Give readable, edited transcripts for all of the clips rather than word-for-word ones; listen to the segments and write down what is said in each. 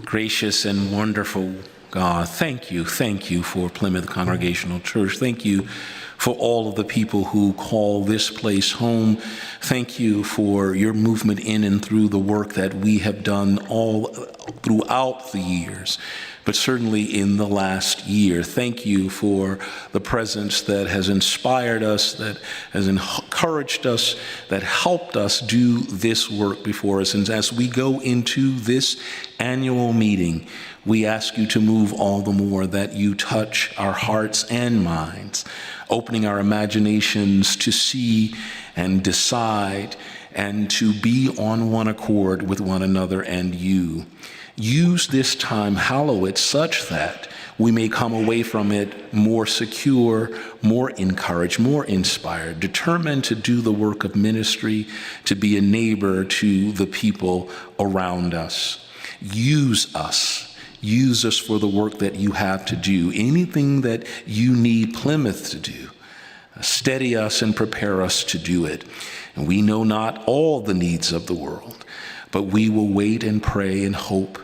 Gracious and wonderful God, thank you for Plymouth Congregational Church. Thank you for all of the people who call this place home. Thank you for your movement in and through the work that we have done all throughout the years, but certainly in the last year. Thank you for the presence that has inspired us, that has encouraged us, that helped us do this work before us. And as we go into this annual meeting, we ask you to move all the more, that you touch our hearts and minds, opening our imaginations to see and decide and to be on one accord with one another and you. Use this time, hallow it, such that we may come away from it more secure, more encouraged, more inspired, determined to do the work of ministry, to be a neighbor to the people around us. Use us. Use us for the work that you have to do. Anything that you need Plymouth to do, steady us and prepare us to do it. And we know not all the needs of the world, but we will wait and pray and hope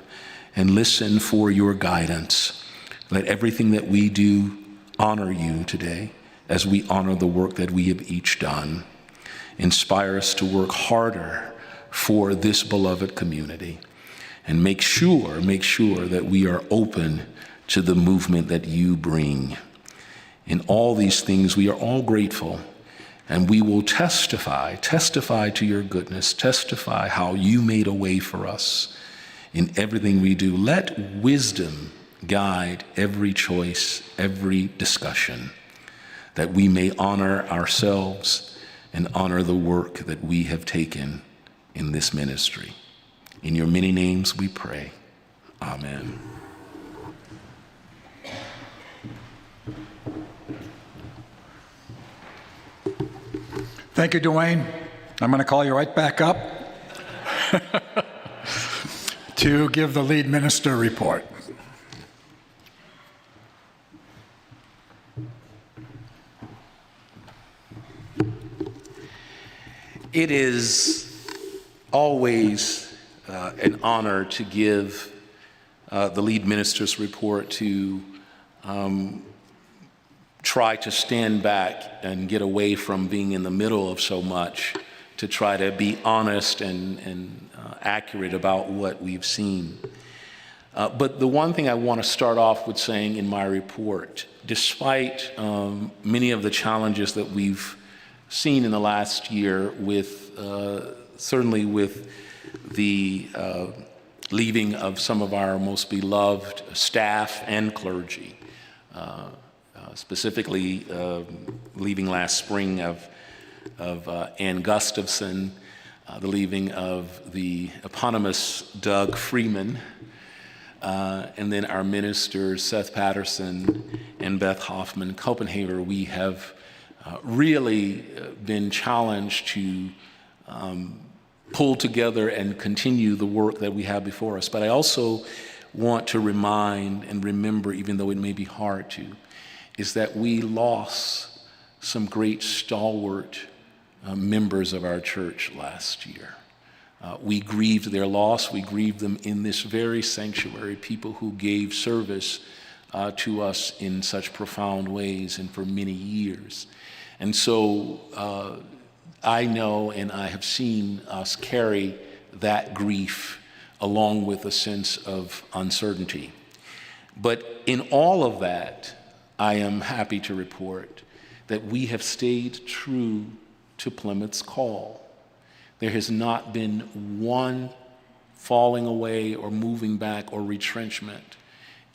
and listen for your guidance. Let everything that we do honor you today as we honor the work that we have each done. Inspire us to work harder for this beloved community. And make sure that we are open to the movement that you bring. In all these things, we are all grateful, and we will testify to your goodness, testify how you made a way for us in everything we do. Let wisdom guide every choice, every discussion, that we may honor ourselves and honor the work that we have taken in this ministry. In your many names we pray. Amen. Thank you, Dwayne. I'm going to call you right back up to give the lead minister report. It is always an honor to give the lead minister's report, to try to stand back and get away from being in the middle of so much, to try to be honest and accurate about what we've seen. But the one thing I want to start off with saying in my report, despite many of the challenges that we've seen in the last year, with certainly with the leaving of some of our most beloved staff and clergy, specifically leaving last spring of Ann Gustafson, the leaving of the eponymous Doug Freeman, and then our ministers Seth Patterson and Beth Hoffman Copenhaver. We have really been challenged to pull together and continue the work that we have before us. But I also want to remind and remember, even though it may be hard to, is that we lost some great stalwart members of our church last year. We grieved their loss. We grieved them in this very sanctuary, people who gave service to us in such profound ways and for many years. And so I know and I have seen us carry that grief along with a sense of uncertainty. But in all of that, I am happy to report that we have stayed true to Plymouth's call. There has not been one falling away or moving back or retrenchment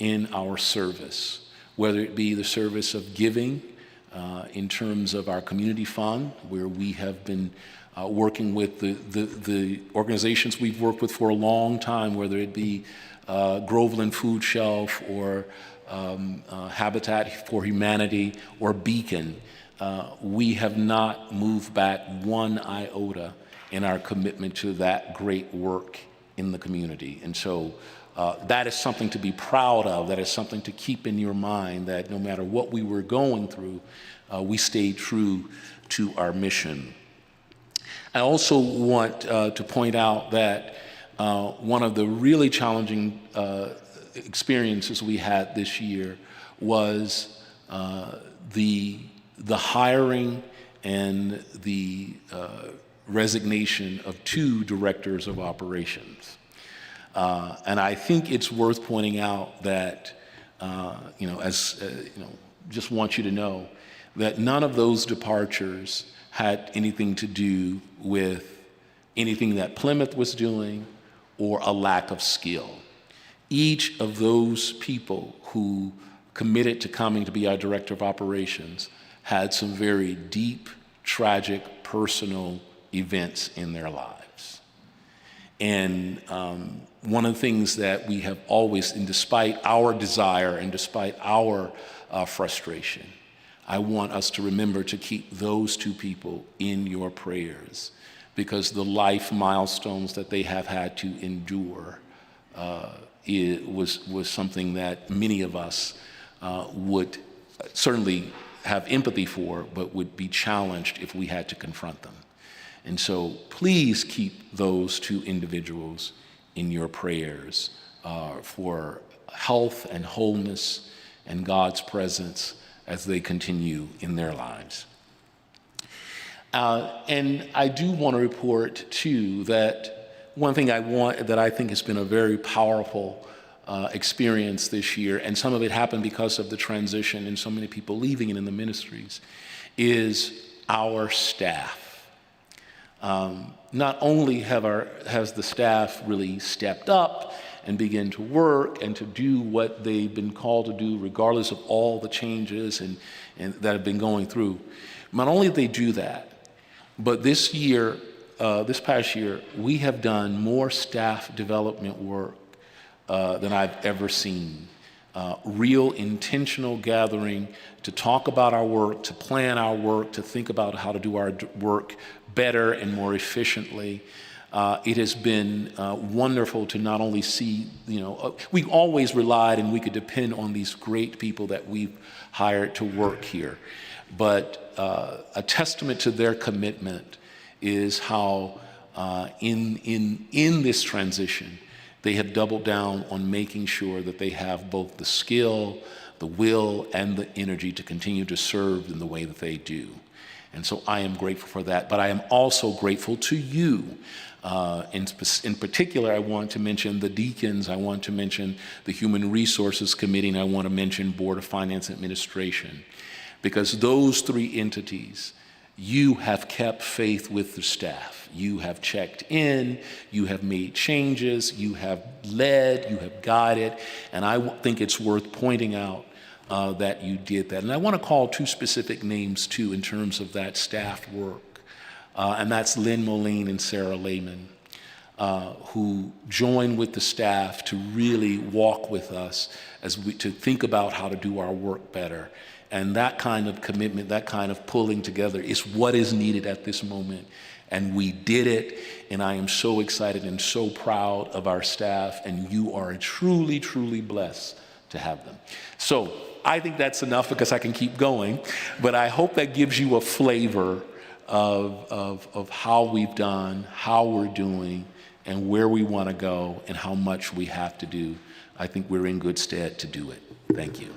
in our service, whether it be the service of giving, in terms of our community fund, where we have been working with the organizations we've worked with for a long time, whether it be Groveland Food Shelf or Habitat for Humanity or Beacon. We have not moved back one iota in our commitment to that great work in the community. And so that is something to be proud of. That is something to keep in your mind, that no matter what we were going through, we stayed true to our mission. I also want to point out that one of the really challenging experiences we had this year was the hiring and the resignation of 2 directors of operations. And I think it's worth pointing out that, just want you to know that none of those departures had anything to do with anything that Plymouth was doing or a lack of skill. Each of those people who committed to coming to be our director of operations had some very deep, tragic, personal events in their lives. And one of the things that we have always, and despite our desire and despite our frustration, I want us to remember to keep those 2 people in your prayers, because the life milestones that they have had to endure was something that many of us would certainly have empathy for, but would be challenged if we had to confront them. And so please keep those 2 individuals in your prayers for health and wholeness and God's presence as they continue in their lives. And I do want to report, too, that one thing that I think has been a very powerful experience this year, and some of it happened because of the transition and so many people leaving and in the ministries, is our staff. Not only has the staff really stepped up and begin to work and to do what they've been called to do, regardless of all the changes and that have been going through. Not only did they do that, but this past year, we have done more staff development work than I've ever seen. Real intentional gathering to talk about our work, to plan our work, to think about how to do our work better and more efficiently. It has been wonderful to not only see, we've always relied and we could depend on these great people that we've hired to work here. But a testament to their commitment is how in this transition, they have doubled down on making sure that they have both the skill, the will, and the energy to continue to serve in the way that they do. And so I am grateful for that, but I am also grateful to you. In particular, I want to mention the deacons, I want to mention the Human Resources Committee, and I want to mention Board of Finance Administration, because those 3 entities, you have kept faith with the staff. You have checked in, you have made changes, you have led, you have guided, and I think it's worth pointing out that you did that. And I want to call 2 specific names, too, in terms of that staff work, and that's Lynn Moline and Sarah Lehman, who joined with the staff to really walk with us to think about how to do our work better. And that kind of commitment, that kind of pulling together is what is needed at this moment. And we did it, and I am so excited and so proud of our staff, and you are truly, truly blessed to have them. So I think that's enough because I can keep going, but I hope that gives you a flavor of how we've done, how we're doing, and where we want to go, and how much we have to do. I think we're in good stead to do it. Thank you.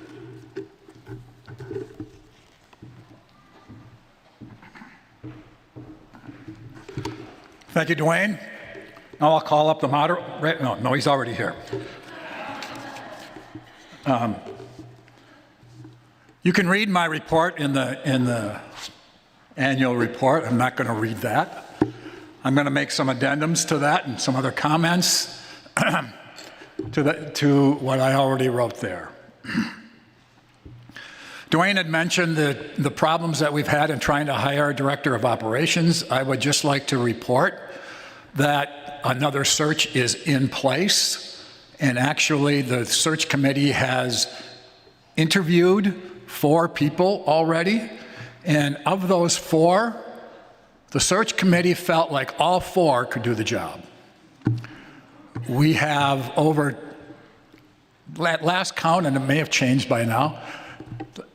Thank you, Dwayne. Now I'll call up the moderator. No, he's already here. You can read my report in the annual report. I'm not going to read that. I'm going to make some addendums to that and some other comments to what I already wrote there. Dwayne had mentioned the problems that we've had in trying to hire a director of operations. I would just like to report that another search is in place, and actually the search committee has interviewed 4 people already, and of those 4, the search committee felt like all 4 could do the job. We have over, at last count, and it may have changed by now,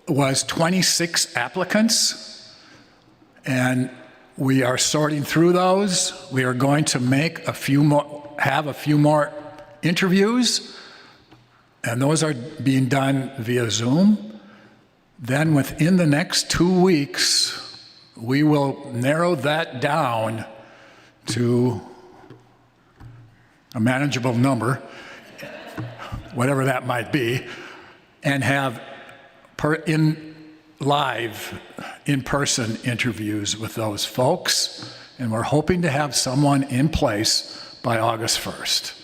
was 26 applicants, and we are sorting through those. We are going to make a few more have a few more interviews, and those are being done via Zoom. Then within the next 2 weeks, we will narrow that down to a manageable number, whatever that might be, and have live, in-person interviews with those folks. And we're hoping to have someone in place by August 1st,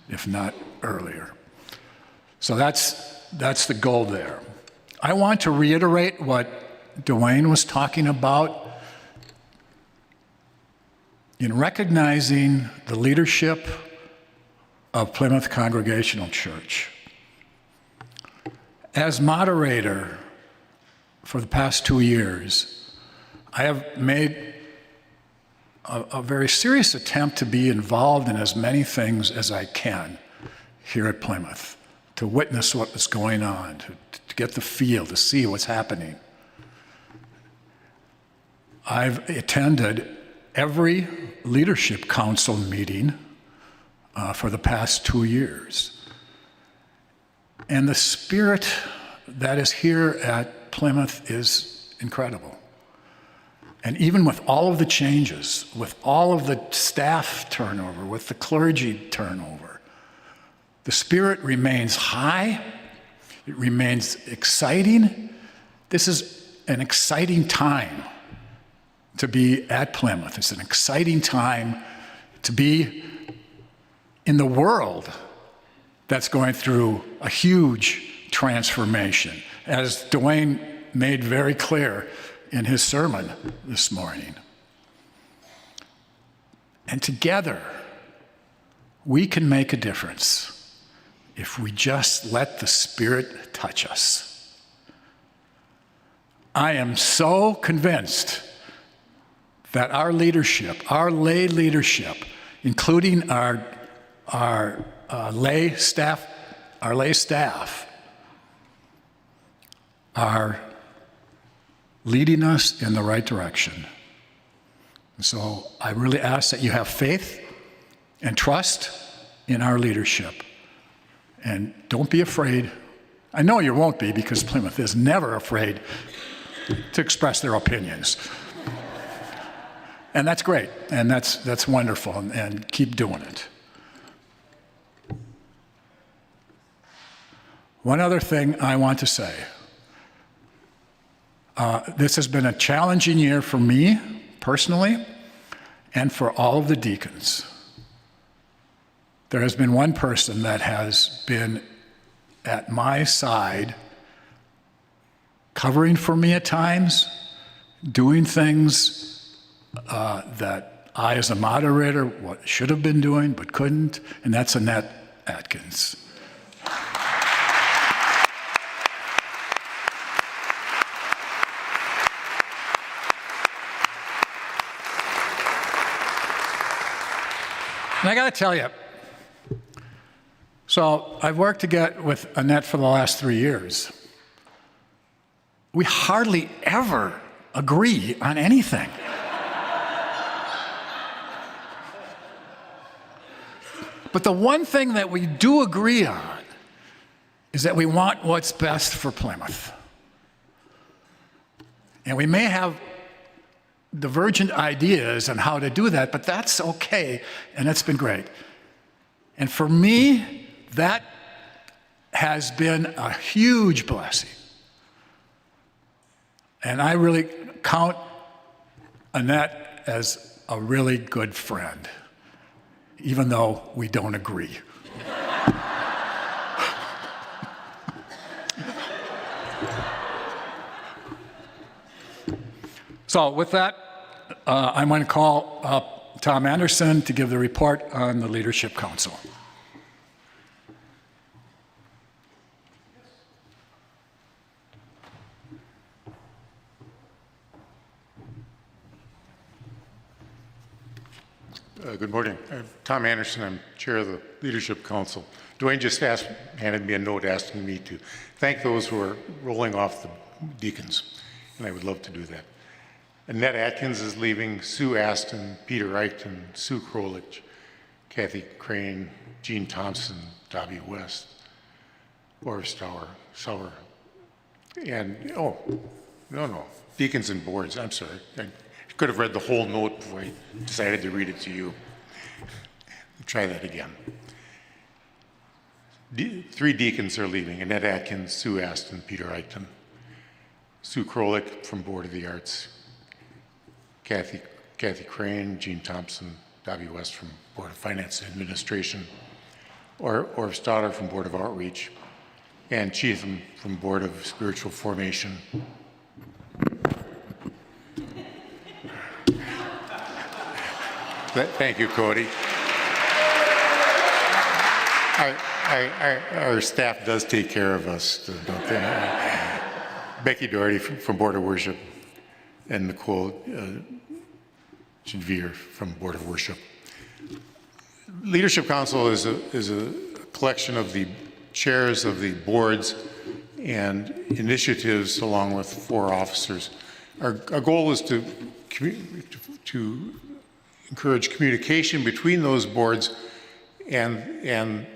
if not earlier. So that's the goal there. I want to reiterate what Dwayne was talking about in recognizing the leadership of Plymouth Congregational Church. As moderator for the past 2 years, I have made a very serious attempt to be involved in as many things as I can here at Plymouth, to witness what is going on, to get the feel, to see what's happening. I've attended every leadership council meeting for the past 2 years. And the spirit that is here at Plymouth is incredible. And even with all of the changes, with all of the staff turnover, with the clergy turnover, the spirit remains high, it remains exciting. This is an exciting time to be at Plymouth. It's an exciting time to be in the world that's going through a huge transformation, as Dwayne made very clear in his sermon this morning. And together, we can make a difference if we just let the Spirit touch us. I am so convinced that our leadership, our lay leadership, including our lay staff, are leading us in the right direction. And so I really ask that you have faith and trust in our leadership. And don't be afraid. I know you won't be, because Plymouth is never afraid to express their opinions. And that's great, and that's wonderful, and keep doing it. One other thing I want to say. This has been a challenging year for me personally and for all of the deacons. There has been one person that has been at my side, covering for me at times, doing things that I, as a moderator, should have been doing but couldn't, and that's Annette Atkins. And I got to tell you, so I've worked with Annette for the last 3 years. We hardly ever agree on anything. But the one thing that we do agree on is that we want what's best for Plymouth. And we may have divergent ideas on how to do that, but that's okay, and it's been great. And for me, that has been a huge blessing. And I really count Annette as a really good friend, even though we don't agree. So with that, I'm going to call up Tom Anderson to give the report on the Leadership Council. Good morning. I'm Tom Anderson. I'm chair of the Leadership Council. Dwayne just handed me a note asking me to thank those who are rolling off the deacons, and I would love to do that. Annette Atkins is leaving, Sue Aston, Peter Eicht, and Sue Krolich. Kathy Crane, Jean Thompson, Dobby West, Laura Sauer, and, oh, no, deacons and boards, I'm sorry. I could have read the whole note before I decided to read it to you. Try that again. Three deacons are leaving: Annette Atkins, Sue Aston, Peter Eichten. Sue Krolik from Board of the Arts, Kathy Crane, Jean Thompson, Dobby West from Board of Finance and Administration, Orv Stoddard from Board of Outreach, and Cheatham from Board of Spiritual Formation. Thank you, Cody. Our staff does take care of us, don't they? Becky Doherty from Board of Worship, and Nicole Janvier from Board of Worship. Leadership Council is a collection of the chairs of the boards and initiatives along with 4 officers. Our goal is to encourage communication between those boards and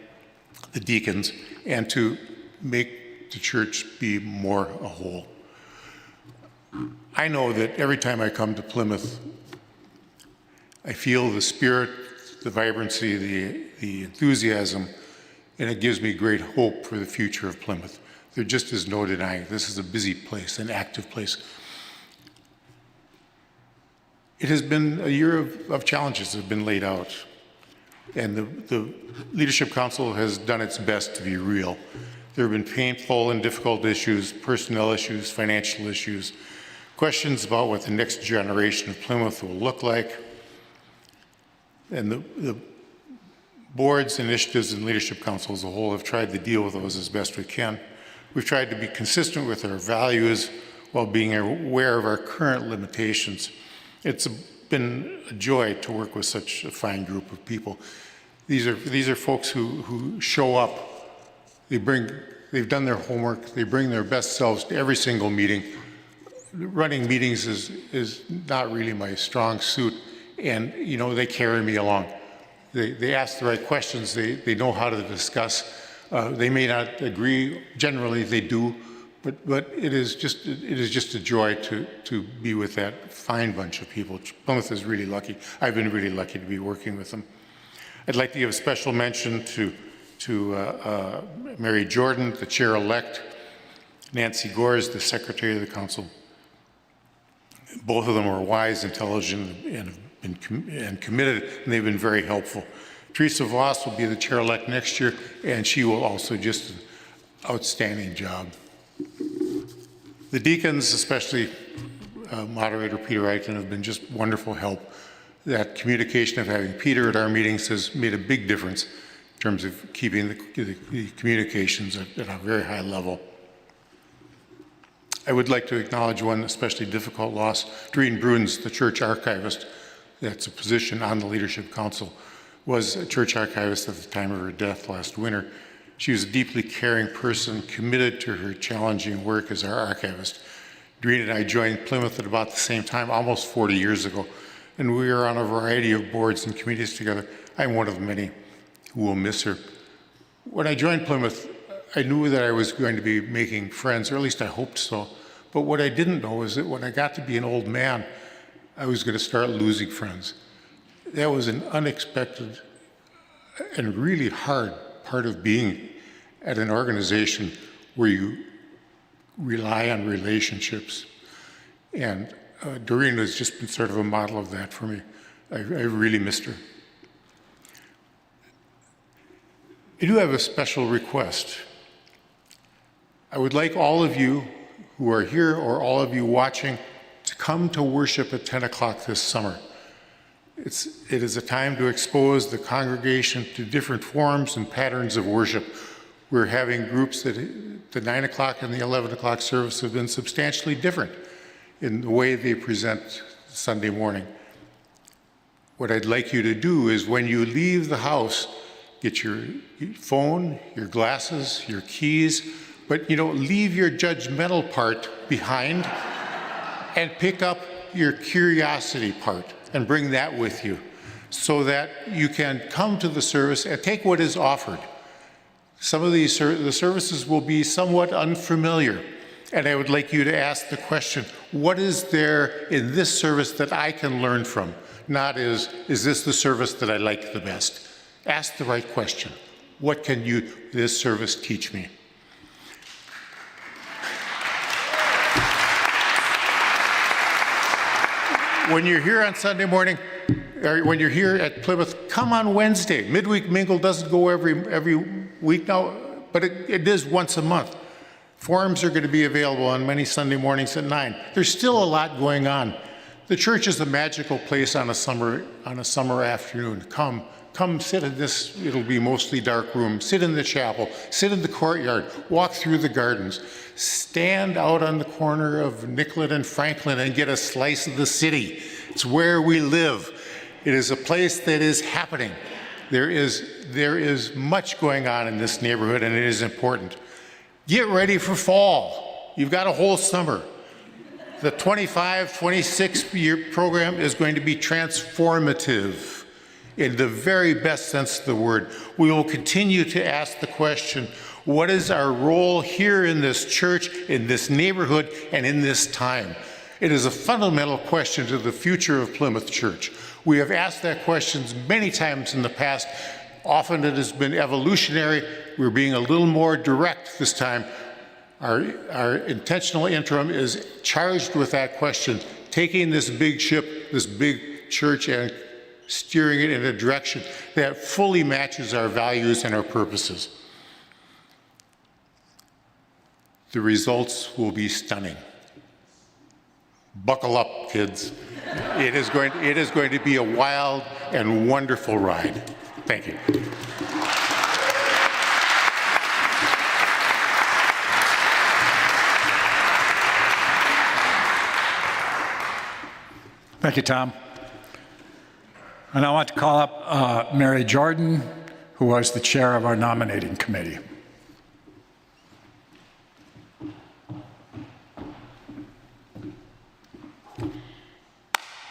the deacons, and to make the church be more a whole. I know that every time I come to Plymouth, I feel the spirit, the vibrancy, the enthusiasm, and it gives me great hope for the future of Plymouth. There just is no denying this is a busy place, an active place. It has been a year of challenges that have been laid out, and the Leadership Council has done its best to be real. There have been painful and difficult issues, personnel issues, financial issues, questions about what the next generation of Plymouth will look like. And the boards, initiatives, and Leadership Council as a whole have tried to deal with those as best we can. We've tried to be consistent with our values while being aware of our current limitations. It's been a joy to work with such a fine group of people. These are folks who show up. They've done their homework. They bring their best selves to every single meeting. Running meetings is not really my strong suit, and they carry me along. They ask the right questions. They know how to discuss. They may not agree. Generally, they do. But it is just a joy to be with that fine bunch of people. Plymouth is really lucky. I've been really lucky to be working with them. I'd like to give a special mention to Mary Jordan, the chair-elect, Nancy Gores, the secretary of the council. Both of them are wise, intelligent, and committed, and they've been very helpful. Teresa Voss will be the chair-elect next year, and she will also just an outstanding job. The deacons, especially Moderator Peter Eichten, have been just wonderful help. That communication of having Peter at our meetings has made a big difference in terms of keeping the communications at a very high level. I would like to acknowledge one especially difficult loss. Doreen Bruins, the church archivist, that's a position on the Leadership Council, was a church archivist at the time of her death last winter. She was a deeply caring person, committed to her challenging work as our archivist. Doreen and I joined Plymouth at about the same time, almost 40 years ago, and we are on a variety of boards and committees together. I'm one of many who will miss her. When I joined Plymouth, I knew that I was going to be making friends, or at least I hoped so. But what I didn't know is that when I got to be an old man, I was going to start losing friends. That was an unexpected and really hard part of being at an organization where you rely on relationships. And Doreen has just been sort of a model of that for me. I really missed her. I do have a special request. I would like all of you who are here or all of you watching to come to worship at 10 o'clock this summer. It is a time to expose the congregation to different forms and patterns of worship. We're having groups that the 9 o'clock and the 11 o'clock service have been substantially different in the way they present Sunday morning. What I'd like you to do is when you leave the house, get your phone, your glasses, your keys, but leave your judgmental part behind and pick up your curiosity part and bring that with you. so that you can come to the service and take what is offered. Some of the services will be somewhat unfamiliar, and I would like you to ask the question, what is there in this service that I can learn from? Not is this the service that I like the best? Ask the right question. What can this service teach me? When you're here on Sunday morning, or when you're here at Plymouth, come on Wednesday. Midweek Mingle doesn't go every week now, but it is once a month. Forums are going to be available on many Sunday mornings at 9. There's still a lot going on. The church is a magical place on a summer afternoon. Come sit in this, it'll be mostly dark room. Sit in the chapel, sit in the courtyard, walk through the gardens, stand out on the corner of Nicollet and Franklin and get a slice of the city. It's where we live. It is a place that is happening. There is much going on in this neighborhood, and it is important. Get ready for fall. You've got a whole summer. The 25-26 year program is going to be transformative in the very best sense of the word. We will continue to ask the question, what is our role here in this church, in this neighborhood, and in this time? It is a fundamental question to the future of Plymouth Church. We have asked that question many times in the past. Often it has been evolutionary. We're being a little more direct this time. Our intentional interim is charged with that question, taking this big ship, this big church, and steering it in a direction that fully matches our values and our purposes. The results will be stunning. Buckle up, kids. It is going to be a wild and wonderful ride. Thank you. Thank you, Tom. And I want to call up Mary Jordan, who was the chair of our nominating committee.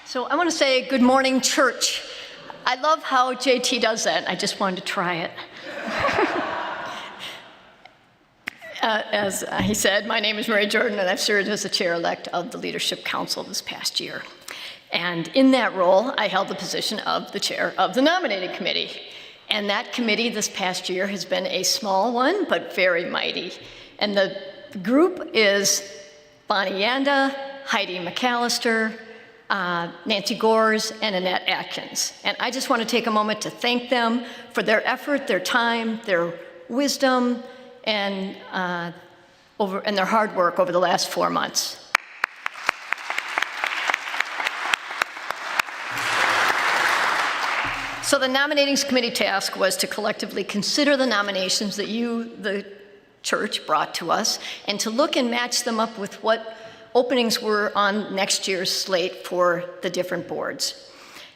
So I want to say good morning, church. I love how JT does that. I just wanted to try it. As he said, my name is Mary Jordan, and I've served as the chair-elect of the Leadership Council this past year. And in that role, I held the position of the chair of the Nominating Committee. And that committee this past year has been a small one, but very mighty. And the group is Bonnie Yanda, Heidi McAllister, Nancy Gores, and Annette Atkins. And I just want to take a moment to thank them for their effort, their time, their wisdom, and their hard work over the last 4 months. So the nominations committee task was to collectively consider the nominations that you, the church, brought to us, and to look and match them up with what openings were on next year's slate for the different boards.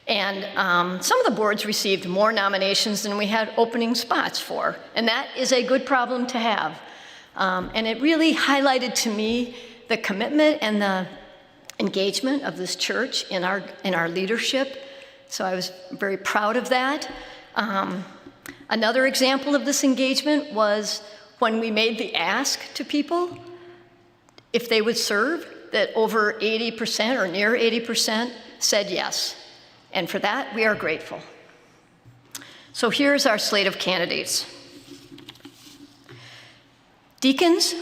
And some of the boards received more nominations than we had opening spots for, and that is a good problem to have. And it really highlighted to me the commitment and the engagement of this church in our leadership. So I was very proud of that. Another example of this engagement was when we made the ask to people if they would serve, that over 80% or near 80% said yes. And for that, we are grateful. So here's our slate of candidates. Deacons,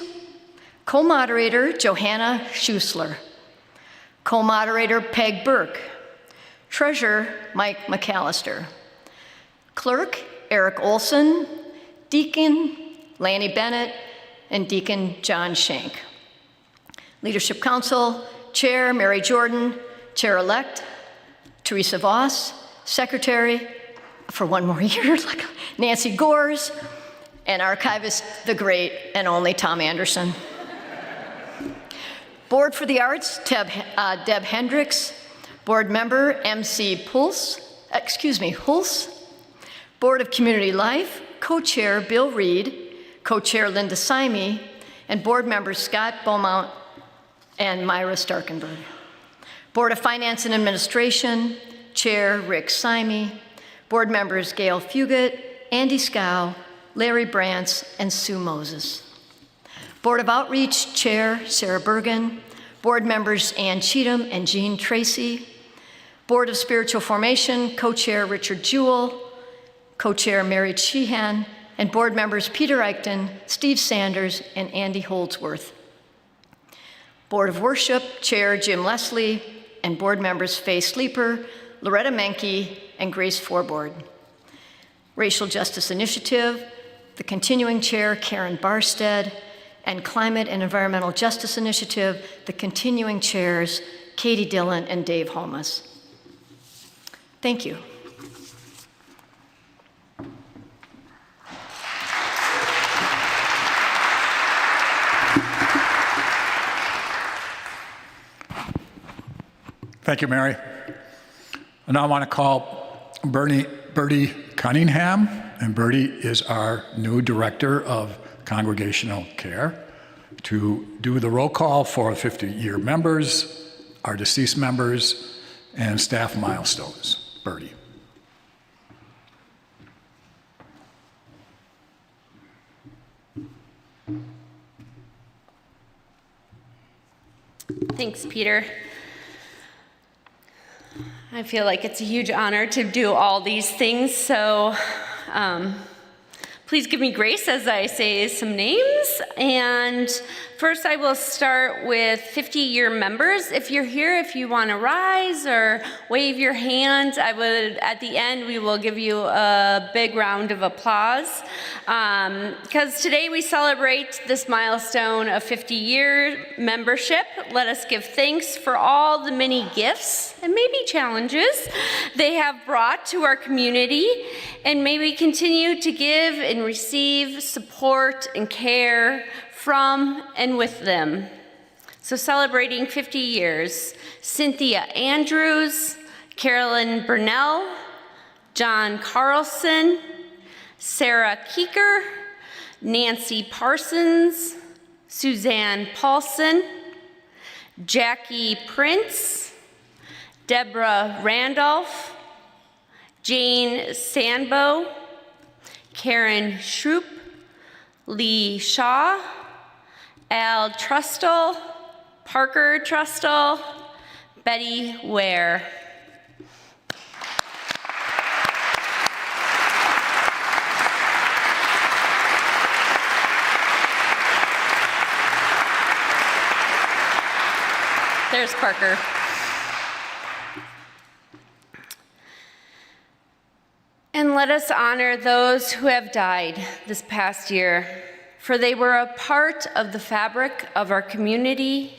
co-moderator Johanna Schussler, co-moderator Peg Burke, treasurer Mike McAllister, clerk Eric Olson, deacon Lanny Bennett, and deacon John Shank. Leadership Council, Chair Mary Jordan, Chair-elect Teresa Voss, Secretary for one more year, Nancy Gores, and Archivist, the great and only Tom Anderson. Board for the Arts, Deb Hendricks, Board Member MC Hulse. Board of Community Life, Co-Chair Bill Reed, Co-Chair Linda Simey, and Board Members Scott Beaumont and Myra Starkenberg. Board of Finance and Administration, Chair Rick Simey, board members Gail Fugit, Andy Scow, Larry Brantz, and Sue Moses. Board of Outreach Chair Sarah Bergen, board members Ann Cheatham and Jean Tracy, Board of Spiritual Formation co-chair Richard Jewell, co-chair Mary Sheehan, and board members Peter Eichten, Steve Sanders, and Andy Holdsworth. Board of Worship Chair Jim Leslie, and board members Faye Sleeper, Loretta Menke, and Grace Forbord. Racial Justice Initiative, the continuing chair Karen Barstead, and Climate and Environmental Justice Initiative, the continuing chairs Katie Dillon and Dave Holmes. Thank you. Thank you, Mary. And now I want to call Bertie Cunningham, and Bertie is our new Director of Congregational Care, to do the roll call for 50-year members, our deceased members, and staff milestones. Bertie. Thanks, Peter. I feel like it's a huge honor to do all these things, so please give me grace as I say some names. And first I will start with 50-year members. If you're here, if you want to rise or wave your hand, at the end, we will give you a big round of applause. Because today we celebrate this milestone of 50-year membership. Let us give thanks for all the many gifts and maybe challenges they have brought to our community, and may we continue to give and receive support and care from and with them. So celebrating 50 years, Cynthia Andrews, Carolyn Burnell, John Carlson, Sarah Keeker, Nancy Parsons, Suzanne Paulson, Jackie Prince, Deborah Randolph, Jane Sandbo, Karen Shroop, Lee Shaw, Al Trustle, Parker Trustle, Betty Ware. There's Parker. And let us honor those who have died this past year, for they were a part of the fabric of our community.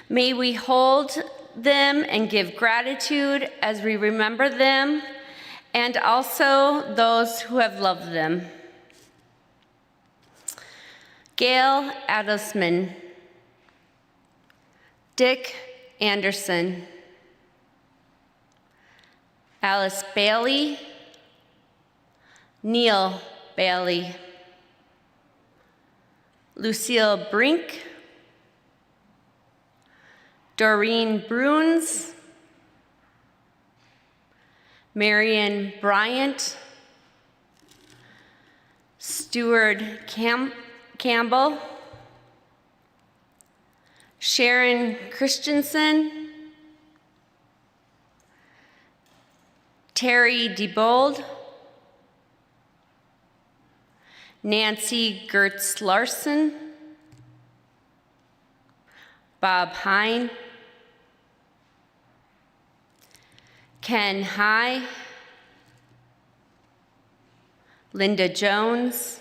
May we hold them and give gratitude as we remember them, and also those who have loved them. Gail Adelsman, Dick Anderson, Alice Bailey, Neil Bailey, Lucille Brink, Doreen Bruns, Marion Bryant, Stuart Campbell, Sharon Christensen, Terry DeBold, Nancy Gertz Larson, Bob Hine, Ken High, Linda Jones,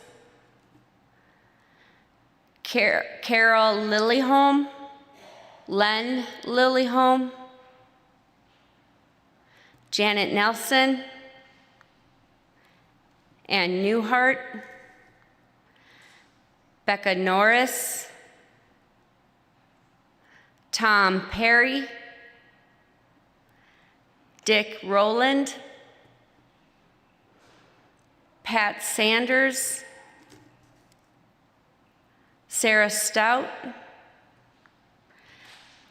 Carol Lilyholm, Len Lilyholm, Janet Nelson, Ann Newhart, Becca Norris, Tom Perry, Dick Rowland, Pat Sanders, Sarah Stout,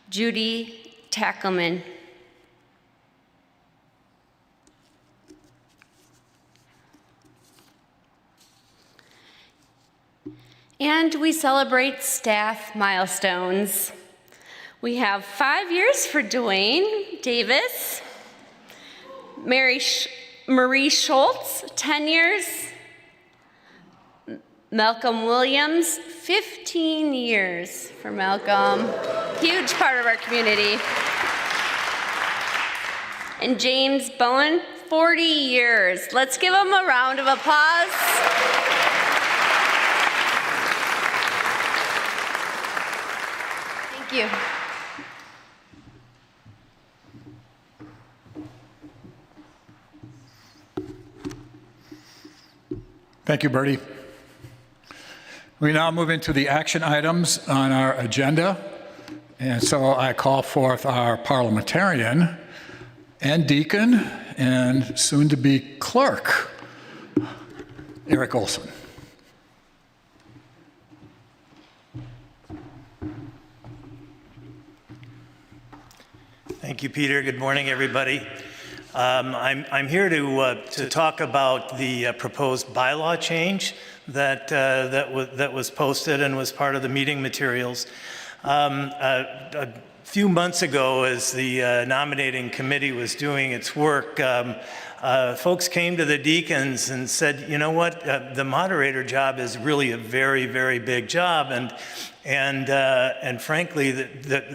Judy Tackleman. and we celebrate staff milestones. We have 5 years for Dwayne Davis, Marie Schultz, 10 years, Malcolm Williams, 15 years for Malcolm, huge part of our community. And James Bowen, 40 years. Let's give him a round of applause. Thank you. Thank you, Bertie. We now move into the action items on our agenda. And so I call forth our parliamentarian and deacon and soon-to-be clerk, Eric Olson. Thank you, Peter. Good morning, everybody. I'm here to talk about the proposed bylaw change that was posted and was part of the meeting materials. A few months ago, as the nominating committee was doing its work, folks came to the deacons and said, you know what, the moderator job is really a very, very big job, and frankly,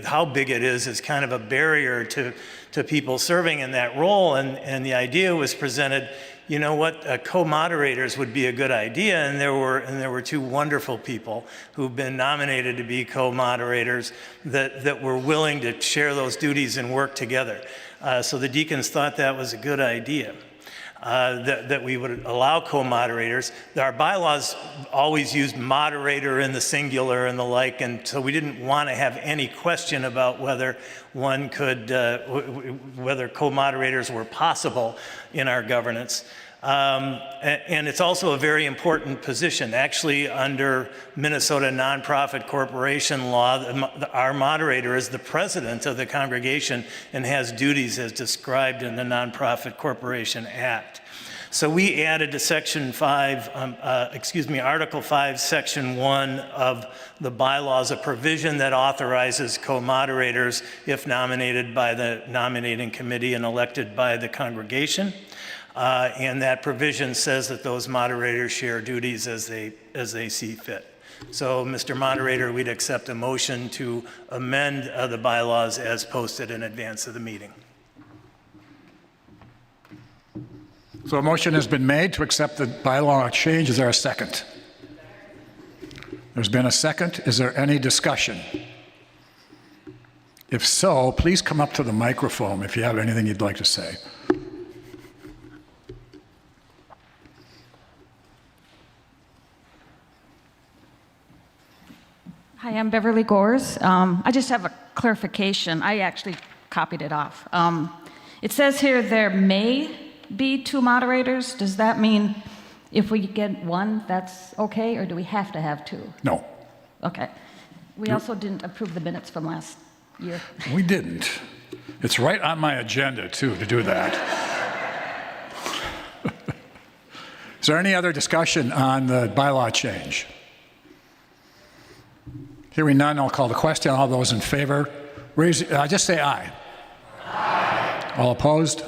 how big it is kind of a barrier to people serving in that role. And the idea was presented, you know what, co-moderators would be a good idea, and there were two wonderful people who've been nominated to be co-moderators that were willing to share those duties and work together. So the deacons thought that was a good idea. That we would allow co-moderators. Our bylaws always used moderator in the singular and the like, and so we didn't want to have any question about whether one could, whether co-moderators were possible in our governance. And it's also a very important position. Actually, under Minnesota nonprofit corporation law, our moderator is the president of the congregation and has duties as described in the Nonprofit Corporation Act. So we added to Article 5, Section 1 of the bylaws, a provision that authorizes co-moderators if nominated by the nominating committee and elected by the congregation. And that provision says that those moderators share duties as they see fit. So, Mr. Moderator, we'd accept a motion to amend the bylaws as posted in advance of the meeting. So a motion has been made to accept the bylaw change. Is there a second? There's been a second. Is there any discussion? If so, please come up to the microphone if you have anything you'd like to say. Hi, I'm Beverly Gores. I just have a clarification. I actually copied it off. It says here there may be two moderators. Does that mean if we get one, that's okay, or do we have to have two? No. Okay. We also didn't approve the minutes from last year. We didn't. It's right on my agenda, too, to do that. Is there any other discussion on the bylaw change? Hearing none, I'll call the question. All those in favor, just say aye. Aye. All opposed?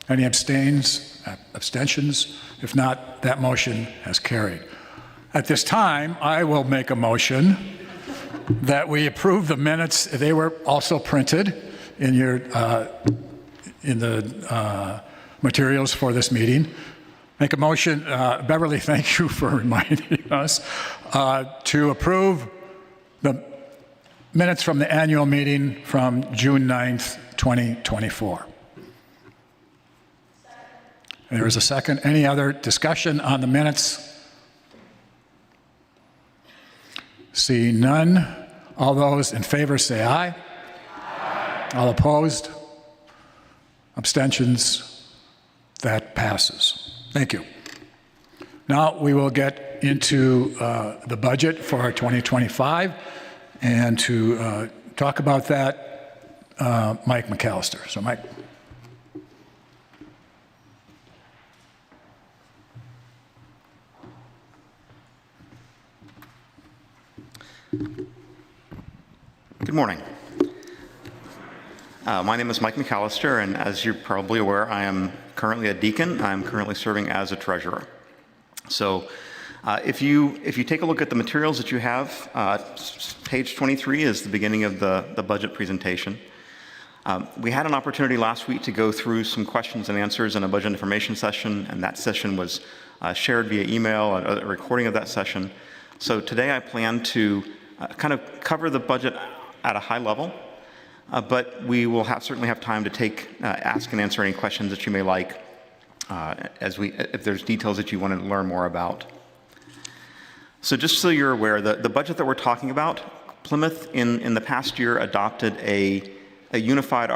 Any abstentions? If not, that motion has carried. At this time, I will make a motion that we approve the minutes. They were also printed in your in the materials for this meeting. Make a motion, Beverly, thank you for reminding us, to approve the minutes from the annual meeting from June 9th, 2024. There is a second. Any other discussion on the minutes? See none. All those in favor say aye. Aye. All opposed? Abstentions? That passes. Thank you. Now we will get into the budget for 2025, and to talk about that, Mike McAllister. So Mike. Good morning. My name is Mike McAllister, and as you're probably aware, I am currently a deacon. I'm currently serving as a treasurer. So if you take a look at the materials that you have, page 23 is the beginning of the budget presentation. We had an opportunity last week to go through some questions and answers in a budget information session, and that session was shared via email, a recording of that session. So today I plan to kind of cover the budget at a high level, but we will certainly have time to ask and answer any questions that you may like if there's details that you want to learn more about. So just so you're aware, the budget that we're talking about, Plymouth in the past year adopted a unified,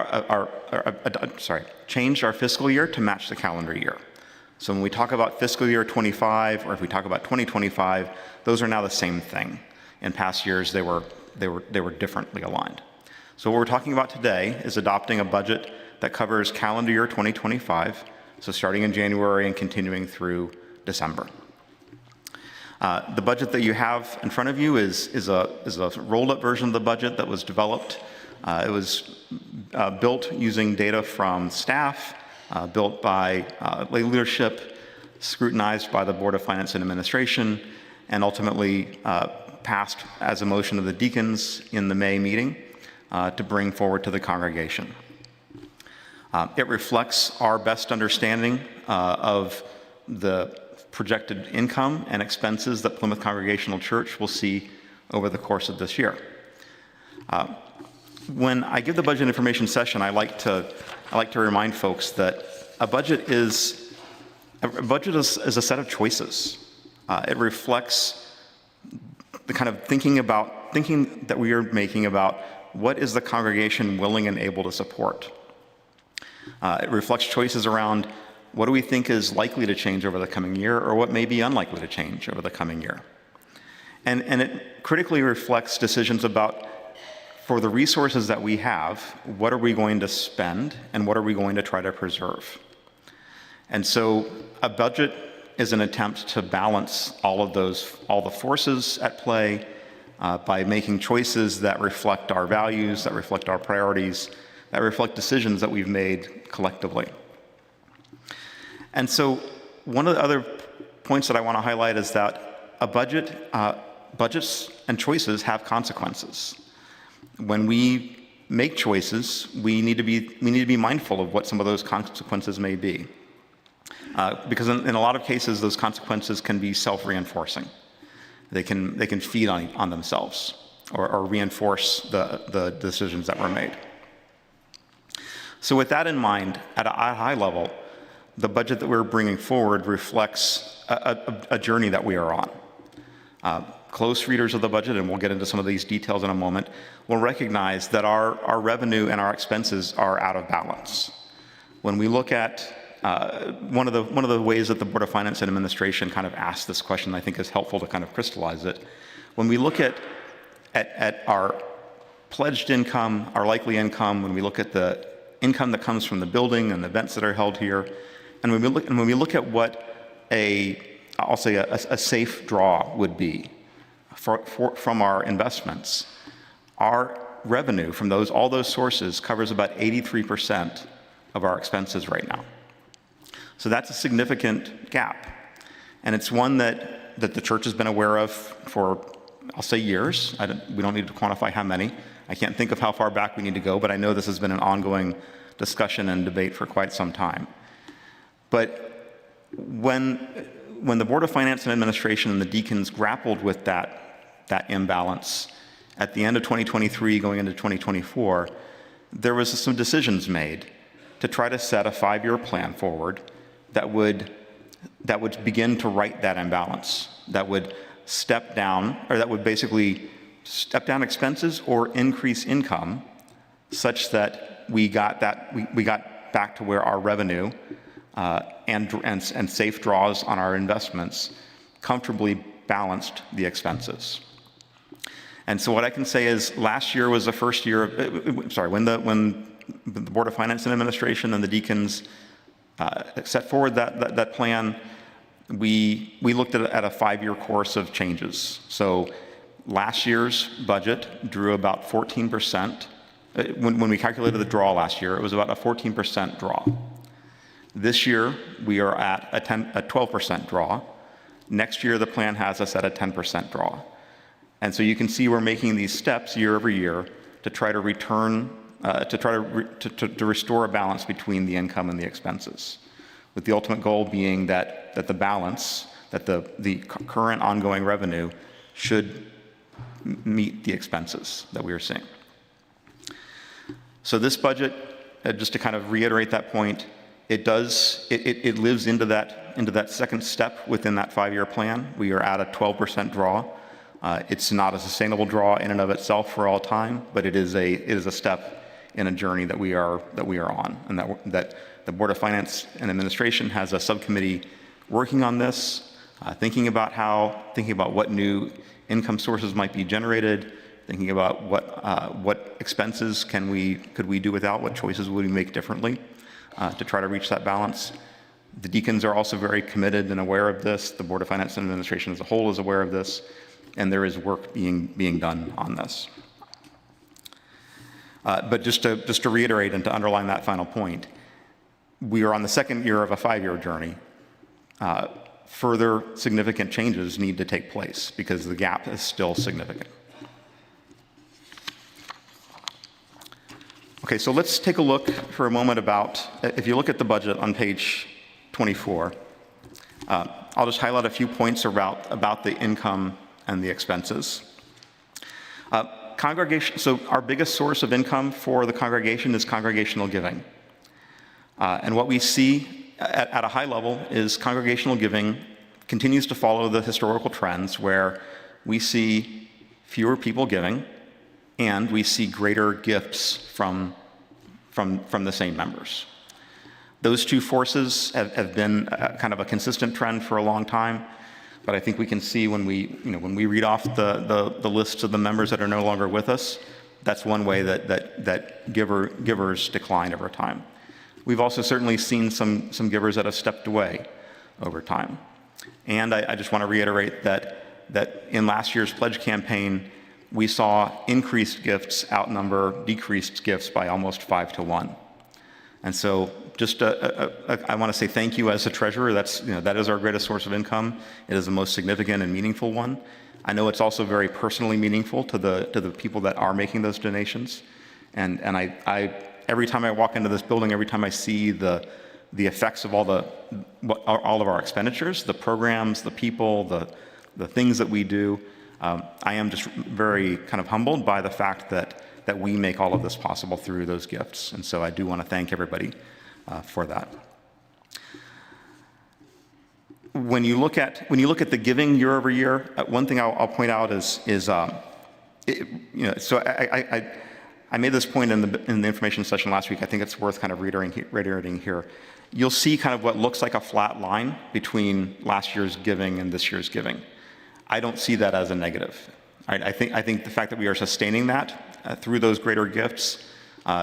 changed our fiscal year to match the calendar year. So when we talk about fiscal year 25, or if we talk about 2025, those are now the same thing. In past years, they were differently aligned. So what we're talking about today is adopting a budget that covers calendar year 2025, so starting in January and continuing through December. The budget that you have in front of you is a rolled-up version of the budget that was developed. It was built using data from staff, built by lay leadership, scrutinized by the Board of Finance and Administration, and ultimately passed as a motion of the deacons in the May meeting to bring forward to the congregation. It reflects our best understanding of the projected income and expenses that Plymouth Congregational Church will see over the course of this year. When I give the budget information session, I like to remind folks that a budget is a set of choices. It reflects the kind of thinking that we are making about what is the congregation willing and able to support. It reflects choices around what do we think is likely to change over the coming year, or what may be unlikely to change over the coming year. And it critically reflects decisions about, for the resources that we have, what are we going to spend and what are we going to try to preserve? And so a budget is an attempt to balance all the forces at play by making choices that reflect our values, that reflect our priorities, that reflect decisions that we've made collectively. And so one of the other points that I want to highlight is that budgets and choices have consequences. When we make choices, we need to be mindful of what some of those consequences may be. Because in a lot of cases, those consequences can be self-reinforcing. They can feed on themselves or reinforce the decisions that were made. So with that in mind, at a high level, the budget that we're bringing forward reflects a journey that we are on. Close readers of the budget, and we'll get into some of these details in a moment, will recognize that our revenue and our expenses are out of balance. When we look at one of the ways that the Board of Finance and Administration kind of asked this question, I think is helpful to kind of crystallize it. When we look at our pledged income, our likely income, when we look at the income that comes from the building and the events that are held here, and when we look at what I'll say a safe draw would be from our investments, our revenue from all those sources covers about 83% of our expenses right now. So that's a significant gap. And it's one that the church has been aware of for, I'll say, years. We don't need to quantify how many. I can't think of how far back we need to go, but I know this has been an ongoing discussion and debate for quite some time. But when the Board of Finance and Administration and the deacons grappled with that imbalance at the end of 2023 going into 2024, there was some decisions made to try to set a 5-year plan forward that would begin to right that imbalance, that would step down, or that would basically step down expenses or increase income such that we got back to where our revenue and safe draws on our investments comfortably balanced the expenses. And so what I can say is last year was the first year when the Board of Finance and Administration and the deacons set forward that plan, we looked at a 5-year course of changes. So last year's budget drew about 14%. When we calculated the draw last year, it was about a 14% draw. This year, we are at a 12% draw. Next year, the plan has us at a 10% draw. And so you can see we're making these steps year over year to try to return, to restore a balance between the income and the expenses, with the ultimate goal being that the balance, that the current ongoing revenue should meet the expenses that we are seeing. So this budget, just to kind of reiterate that point, it lives into that second step within that 5-year plan. We are at a 12% draw. It's not a sustainable draw in and of itself for all time, but it is a step in a journey that we are on, and that the Board of Finance and Administration has a subcommittee working on this, thinking about what new income sources might be generated, thinking about what expenses could we do without, what choices would we make differently to try to reach that balance. The deacons are also very committed and aware of this. The Board of Finance and Administration as a whole is aware of this, and there is work being done on this. But just to reiterate and to underline that final point, we are on the second year of a 5-year journey. Further significant changes need to take place because the gap is still significant. Okay, so let's take a look for a moment about, if you look at the budget on page 24, I'll just highlight a few points about the income and the expenses. So our biggest source of income for the congregation is congregational giving. And what we see at a high level is congregational giving continues to follow the historical trends where we see fewer people giving and we see greater gifts from the same members. Those two forces have been kind of a consistent trend for a long time, but I think we can see when we read off the lists of the members that are no longer with us, that's one way that givers decline over time. We've also certainly seen some givers that have stepped away over time. And I just want to reiterate that in last year's pledge campaign, we saw increased gifts outnumber decreased gifts by almost 5 to 1. And so just I want to say thank you as a treasurer. That is our greatest source of income. It is the most significant and meaningful one. I know it's also very personally meaningful to the people that are making those donations. And I every time I walk into this building, every time I see the effects of all of our expenditures, the programs, the people, the things that we do, I am just very kind of humbled by the fact that we make all of this possible through those gifts. And so I do want to thank everybody for that. When you look at the giving year over year, one thing I'll point out is so I made this point in the information session last week. I think it's worth kind of reiterating here. You'll see kind of what looks like a flat line between last year's giving and this year's giving. I don't see that as a negative. I think the fact that we are sustaining that through those greater gifts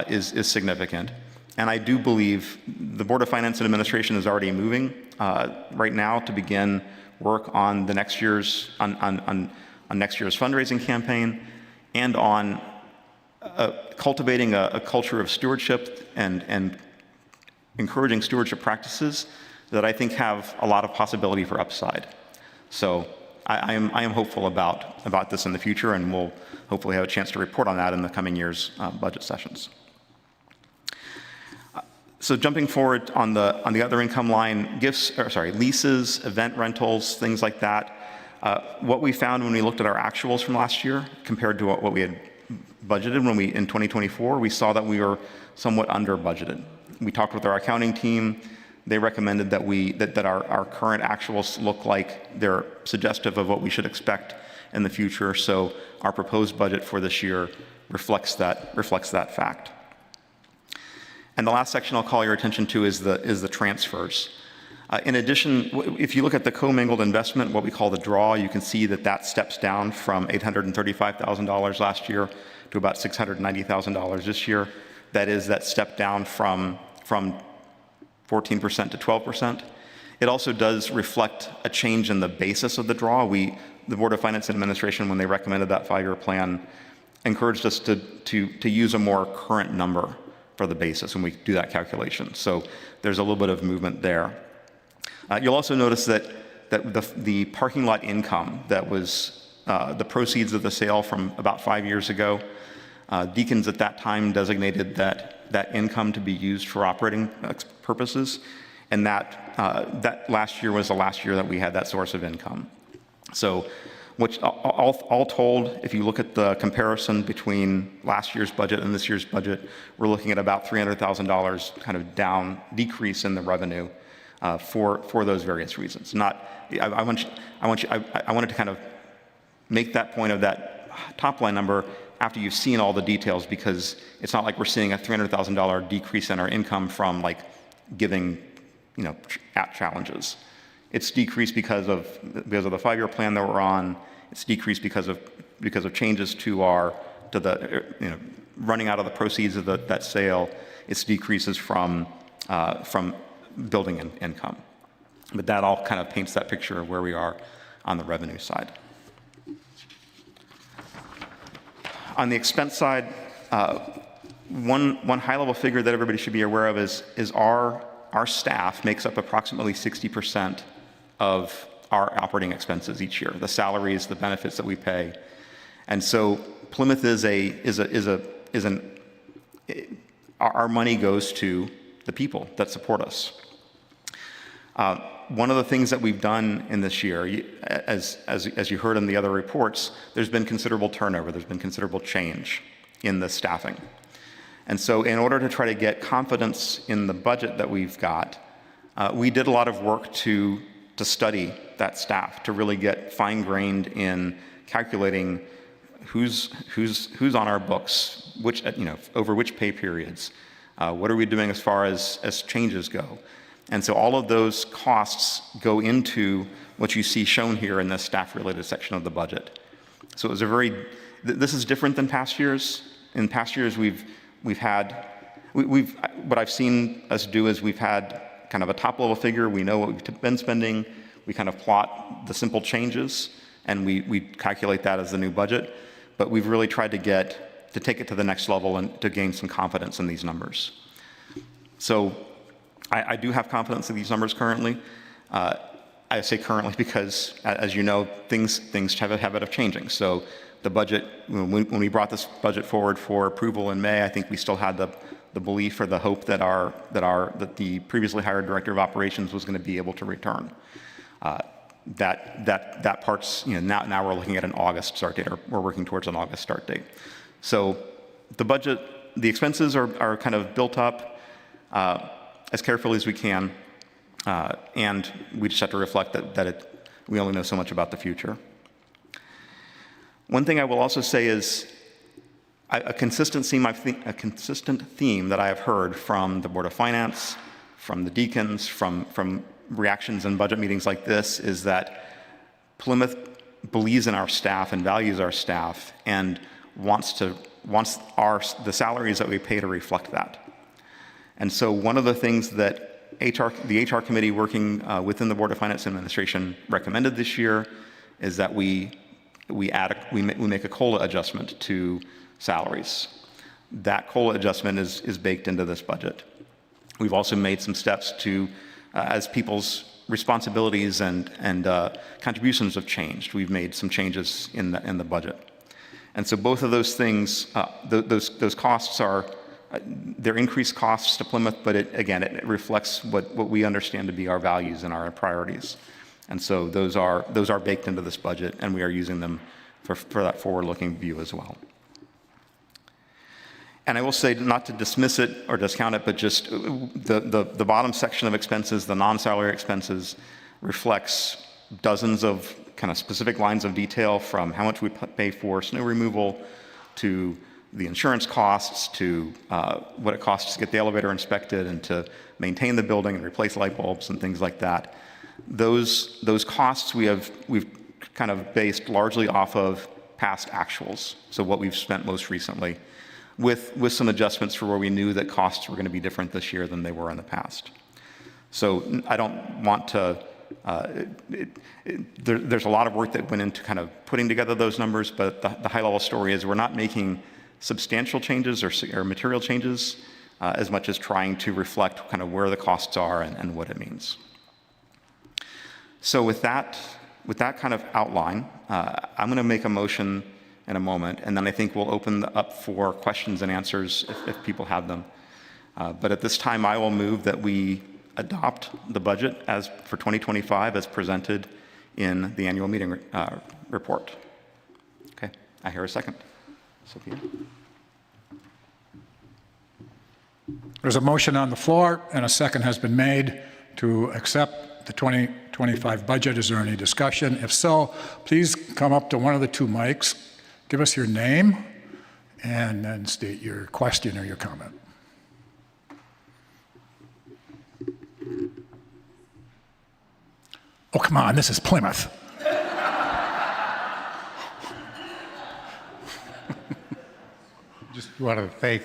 is significant. And I do believe the Board of Finance and Administration is already moving right now to begin work on the next year's on next year's fundraising campaign and on cultivating a culture of stewardship and encouraging stewardship practices that I think have a lot of possibility for upside. So I am hopeful about this in the future, and we'll hopefully have a chance to report on that in the coming year's budget sessions. So jumping forward on the other income line, leases, event rentals, things like that. What we found when we looked at our actuals from last year compared to what we had budgeted in 2024, we saw that we were somewhat under budgeted. We talked with our accounting team. They recommended that our current actuals look like they're suggestive of what we should expect in the future. So our proposed budget for this year reflects that fact. And the last section I'll call your attention to is the transfers. In addition, if you look at the commingled investment, what we call the draw, you can see that steps down from $835,000 last year to about $690,000 this year. That step down from 14% to 12%. It also does reflect a change in the basis of the draw. The Board of Finance and Administration, when they recommended that 5-year plan, encouraged us to use a more current number for the basis when we do that calculation. So there's a little bit of movement there. You'll also notice that the parking lot income that was the proceeds of the sale from about 5 years ago, deacons at that time designated that income to be used for operating purposes, and that last year was the last year that we had that source of income. So all told, if you look at the comparison between last year's budget and this year's budget, we're looking at about $300,000 kind of decrease in the revenue for those various reasons. I wanted to kind of make that point of that top line number after you've seen all the details, because it's not like we're seeing a $300,000 decrease in our income from like giving, at challenges. It's decreased because of the 5-year plan that we're on. It's decreased because of changes to the running out of the proceeds of that sale. It's decreases from building income. But that all kind of paints that picture of where we are on the revenue side. On the expense side, one high-level figure that everybody should be aware of is our staff makes up approximately 60% of our operating expenses each year, the salaries, the benefits that we pay. And so Plymouth our money goes to the people that support us. One of the things that we've done in this year, as you heard in the other reports, there's been considerable turnover, there's been considerable change in the staffing. And so in order to try to get confidence in the budget that we've got, we did a lot of work to study that staff, to really get fine-grained in calculating who's on our books, over which pay periods, what are we doing as far as changes go. And so all of those costs go into what you see shown here in the staff-related section of the budget. So it was this is different than past years. In past years, what I've seen us do is we've had kind of a top-level figure. We know what we've been spending. We kind of plot the simple changes, and we calculate that as the new budget. But we've really tried to take it to the next level and to gain some confidence in these numbers. So I do have confidence in these numbers currently. I say currently because, as you know, things have a habit of changing. So the budget, when we brought this budget forward for approval in May, I think we still had the belief or the hope that the previously hired director of operations was going to be able to return. That part's, now we're looking at an August start date, or we're working towards an August start date. So the expenses are kind of built up as carefully as we can, and we just have to reflect that we only know so much about the future. One thing I will also say is a consistent theme that I have heard from the Board of Finance, from the deacons, from reactions in budget meetings like this, is that Plymouth believes in our staff and values our staff and wants the salaries that we pay to reflect that. And so one of the things that the HR committee working within the Board of Finance and Administration recommended this year is that we make a COLA adjustment to salaries. That COLA adjustment is baked into this budget. We've also made some steps to, as people's responsibilities and contributions have changed, we've made some changes in the budget. And so both of those things, those costs they're increased costs to Plymouth, but it reflects what we understand to be our values and our priorities. And so those are baked into this budget, and we are using them for that forward-looking view as well. And I will say, not to dismiss it or discount it, but just the bottom section of expenses, the non-salary expenses, reflects dozens of kind of specific lines of detail, from how much we pay for snow removal to the insurance costs to what it costs to get the elevator inspected and to maintain the building and replace light bulbs and things like that. Those costs we've kind of based largely off of past actuals, so what we've spent most recently, with some adjustments for where we knew that costs were going to be different this year than they were in the past. So I don't want to, there's a lot of work that went into kind of putting together those numbers, but the high level story is we're not making substantial changes or material changes as much as trying to reflect kind of where the costs are and what it means. So with that kind of outline, I'm going to make a motion in a moment, and then I think we'll open up for questions and answers if people have them. But at this time, I will move that we adopt the budget as for 2025 as presented in the annual meeting report. Okay, I hear a second. Sophia? There's a motion on the floor, and a second has been made to accept the 2025 budget. Is there any discussion? If so, please come up to one of the two mics, give us your name, and then state your question or your comment. Oh, come on, this is Plymouth. Just want to thank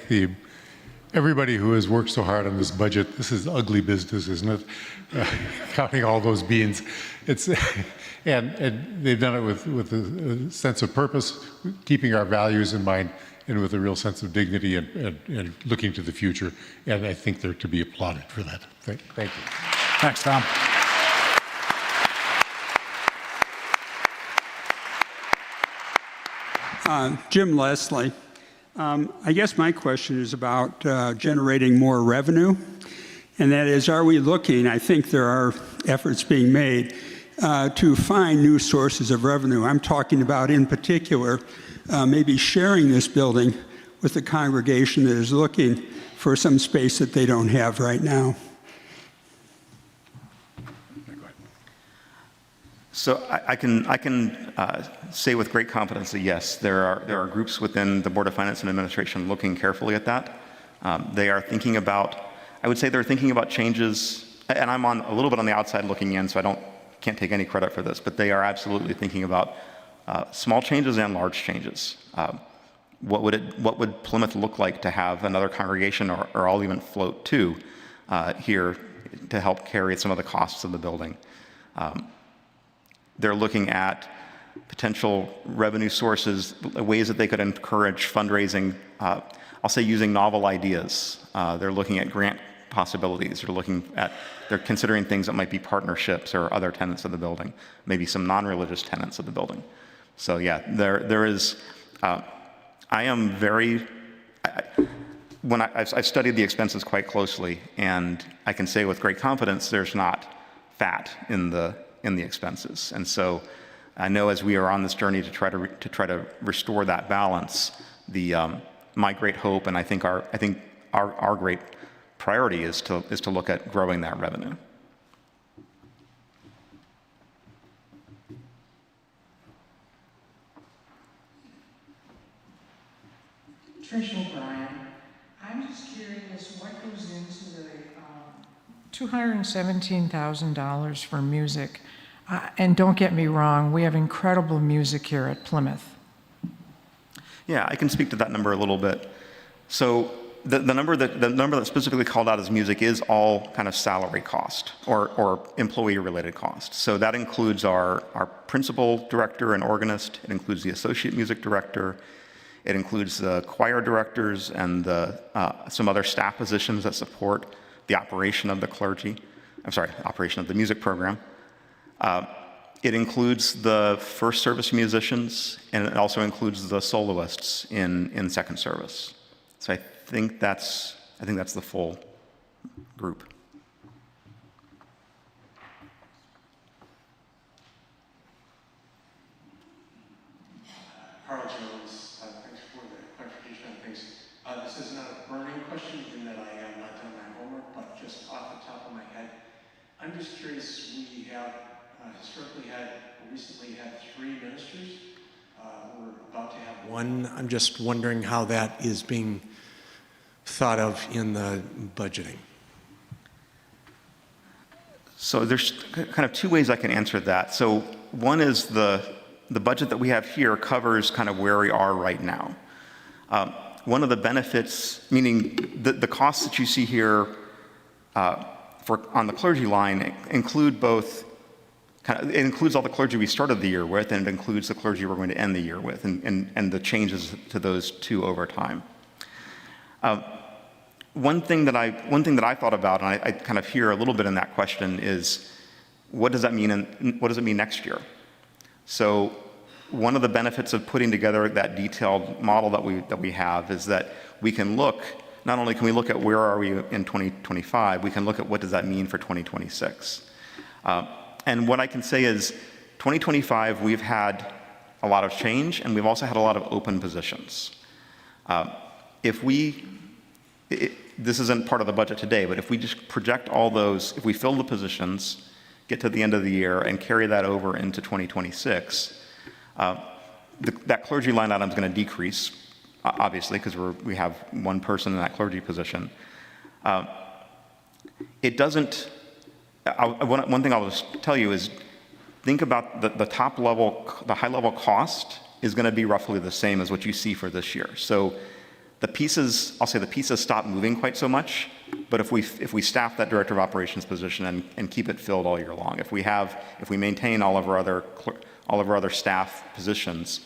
everybody who has worked so hard on this budget. This is ugly business, isn't it? Counting all those beans. It's and they've done it with a sense of purpose, keeping our values in mind, and with a real sense of dignity and looking to the future. And I think they're to be applauded for that. Thank you. Thanks, Tom. Jim Leslie. I guess my question is about generating more revenue, and that is, are we looking, I think there are efforts being made to find new sources of revenue. I'm talking about, in particular, maybe sharing this building with the congregation that is looking for some space that they don't have right now. So I can say with great confidence that yes, there are groups within the Board of Finance and Administration looking carefully at that. They are thinking about, I would say they're thinking about changes, and I'm a little bit on the outside looking in, so I can't take any credit for this, but they are absolutely thinking about small changes and large changes. What would Plymouth look like to have another congregation, or I'll even float two here to help carry some of the costs of the building? They're looking at potential revenue sources, ways that they could encourage fundraising, I'll say using novel ideas. They're looking at grant possibilities. They're considering things that might be partnerships or other tenants of the building, maybe some non-religious tenants of the building. So yeah, there is, I am very, I've studied the expenses quite closely, and I can say with great confidence there's not fat in the expenses. And so I know as we are on this journey to try to restore that balance, my great hope, and I think our great priority is to look at growing that revenue. Tricia O'Brien, I'm just curious what goes into the $217,000 for music. And don't get me wrong, we have incredible music here at Plymouth. Yeah, I can speak to that number a little bit. So the number that's specifically called out as music is all kind of salary cost or employee-related cost. So that includes our principal director and organist. It includes the associate music director. It includes the choir directors and some other staff positions that support the operation of the operation of the music program. It includes the first service musicians, and it also includes the soloists in second service. So I think that's the full group. Carl Jones, thanks for the clarification on things. This is not a burning question in that I have not done my homework, but just off the top of my head, I'm just curious, we have recently had 3 ministers. We're about to have 1. I'm just wondering how that is being thought of in the budgeting. So there's kind of 2 ways I can answer that. So one is the budget that we have here covers kind of where we are right now. One of the benefits, meaning the costs that you see here on the clergy line include both, it includes all the clergy we started the year with, and it includes the clergy we're going to end the year with, and the changes to those two over time. One thing that I thought about, and I kind of hear a little bit in that question, is what does that mean, and what does it mean next year? So one of the benefits of putting together that detailed model that we have is that we can look, not only can we look at where are we in 2025, we can look at what does that mean for 2026. And what I can say is 2025, we've had a lot of change, and we've also had a lot of open positions. This isn't part of the budget today, but if we just project all those, if we fill the positions, get to the end of the year, and carry that over into 2026, that clergy line item is going to decrease, obviously, because we have one person in that clergy position. It doesn't. One thing I'll just tell you is, think about the top level, the high level cost is going to be roughly the same as what you see for this year. So the pieces, I'll say the pieces stop moving quite so much, but if we staff that director of operations position and keep it filled all year long, if we maintain all of our other staff positions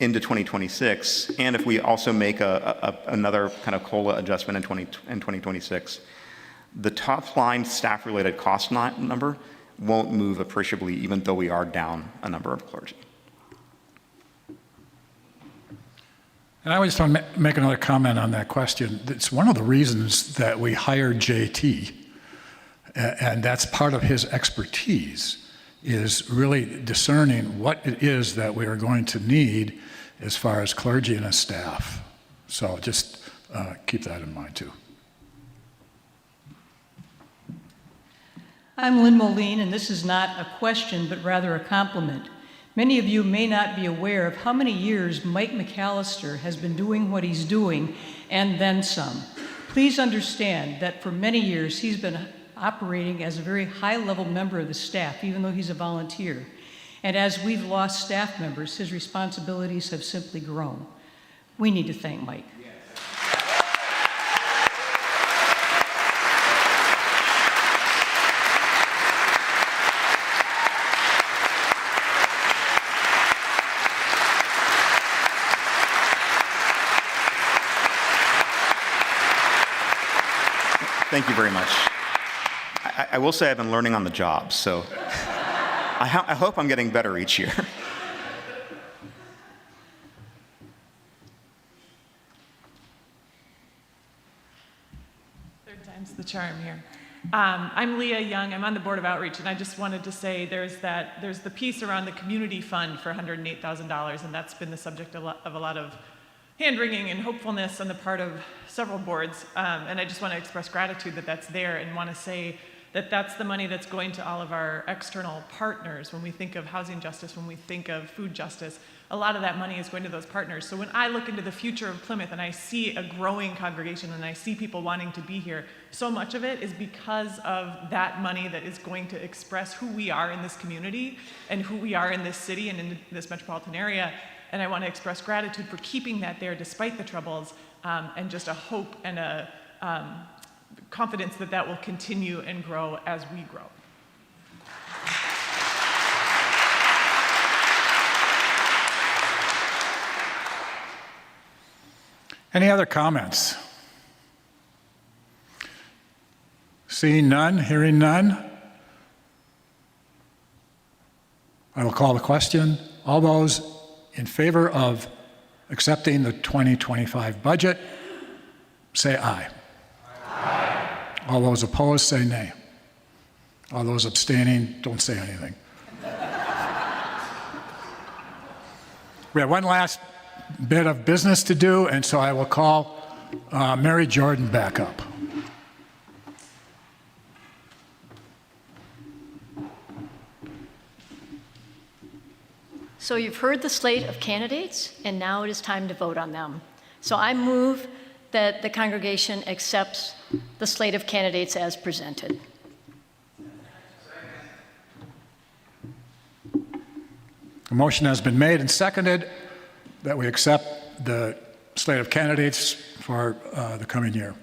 into 2026, and if we also make another kind of COLA adjustment in 2026, the top line staff related cost number won't move appreciably, even though we are down a number of clergy. And I just want to make another comment on that question. It's one of the reasons that we hired JT, and that's part of his expertise, is really discerning what it is that we are going to need as far as clergy and as staff. So just keep that in mind too. I'm Lynn Moline, and this is not a question, but rather a compliment. Many of you may not be aware of how many years Mike McAllister has been doing what he's doing, and then some. Please understand that for many years he's been operating as a very high-level member of the staff, even though he's a volunteer. And as we've lost staff members, his responsibilities have simply grown. We need to thank Mike. Thank you very much. I will say I've been learning on the job, so I hope I'm getting better each year. Third time's the charm here. I'm Leah Young. I'm on the Board of Outreach, and I just wanted to say there's the piece around the community fund for $108,000, and that's been the subject of a lot of hand-wringing and hopefulness on the part of several boards, and I just want to express gratitude that that's there, and want to say that that's the money that's going to all of our external partners. When we think of housing justice, when we think of food justice, a lot of that money is going to those partners. So when I look into the future of Plymouth and I see a growing congregation and I see people wanting to be here, so much of it is because of that money that is going to express who we are in this community and who we are in this city and in this metropolitan area. And I want to express gratitude for keeping that there despite the troubles, and just a hope and a confidence that that will continue and grow as we grow. Any other comments? Seeing none, hearing none, I will call the question. All those in favor of accepting the 2025 budget, say aye. Aye. All those opposed, say nay. All those abstaining, don't say anything. We have one last bit of business to do, and so I will call Mary Jordan back up. So you've heard the slate of candidates, and now it is time to vote on them. So I move that the congregation accepts the slate of candidates as presented. A motion has been made and seconded that we accept the slate of candidates for the coming year.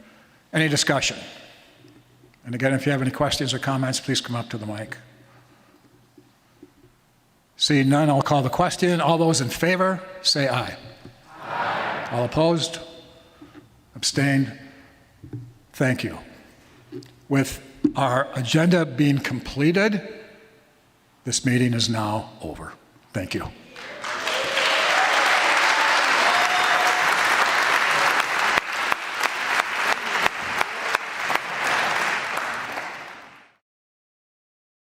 Any discussion? And again, if you have any questions or comments, please come up to the mic. Seeing none, I'll call the question. All those in favor, say aye. Aye. All opposed? Abstained? Thank you. With our agenda being completed, this meeting is now over. Thank you.